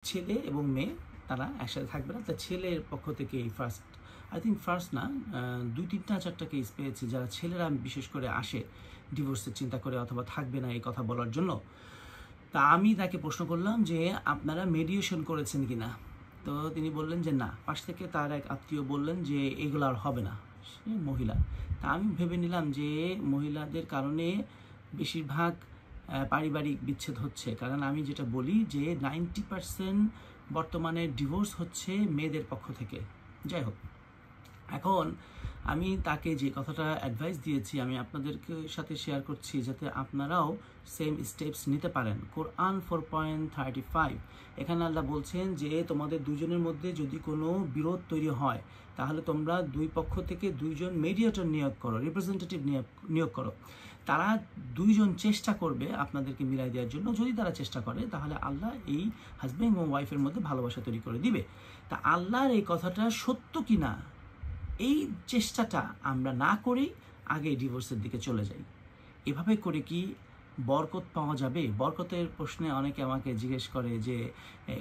ছেলে এবং মেয়ে তারা একসাথে থাকবে না। তা ছেলের পক্ষ থেকে এই ফার্স্ট না 2-3-4টা কেস পেয়েছি যারা ছেলেরা বিশেষ করে আসে ডিভোর্সের চিন্তা করে অথবা থাকবে না এই কথা বলার জন্য। তা আমি তাকে প্রশ্ন করলাম যে আপনারা মেডিয়েশন করেছেন কিনা। তো তিনি বললেন যে না। পাশ থেকে তার এক আত্মীয় বললেন যে এগুলো আর হবে না, সে মহিলা। তা আমি ভেবে নিলাম যে মহিলাদের কারণে বেশিরভাগ পারিবারিক বিচ্ছেদ হচ্ছে, কারণ আমি যেটা বলি যে 90% বর্তমানে ডিভোর্স হচ্ছে মেয়েদের পক্ষ থেকে। যাই হোক, এখন আমি তাকে যে কথাটা অ্যাডভাইস দিয়েছি আমি আপনাদেরকে সাথে শেয়ার করছি যাতে আপনারাও সেম স্টেপস নিতে পারেন। কোরআন 4.35 এখানে আল্লাহ বলছেন যে তোমাদের দুজনের মধ্যে যদি কোনো বিরোধ তৈরি হয় তাহলে তোমরা দুই পক্ষ থেকে দুইজন মেডিয়েটর নিয়োগ করো, রিপ্রেজেন্টেটিভ নিয়োগ করো। তারা দুইজন চেষ্টা করবে আপনাদেরকে মিলাই দেওয়ার জন্য। যদি তারা চেষ্টা করে তাহলে আল্লাহ এই হাজব্যান্ড এবং ওয়াইফের মধ্যে ভালোবাসা তৈরি করে দিবে। তা আল্লাহর এই কথাটা সত্য কিনা এই চেষ্টাটা আমরা না করেই আগে ডিভোর্সের দিকে চলে যাই। এভাবে করে কি বরকত পাওয়া যাবে? বরকতের প্রশ্নে অনেকে আমাকে জিজ্ঞেস করে যে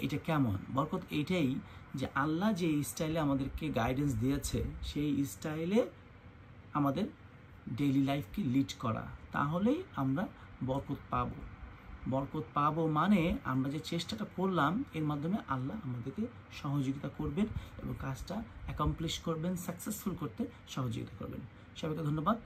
এটা কেমন বরকত? এইটাই যে আল্লাহ যে স্টাইলে আমাদেরকে গাইডেন্স দিয়েছে সেই স্টাইলে আমাদের ডেইলি লাইফকে লিড করা, তাহলেই আমরা বরকত পাবো। বরকত পাবো মানে আমরা যে চেষ্টাটা করলাম এর মাধ্যমে আল্লাহ আমাদেরকে সহযোগিতা করবেন এবং কাজটা অ্যাকমপ্লিশ করবেন, সাকসেসফুল করতে সহযোগিতা করবেন। সবাইকে ধন্যবাদ।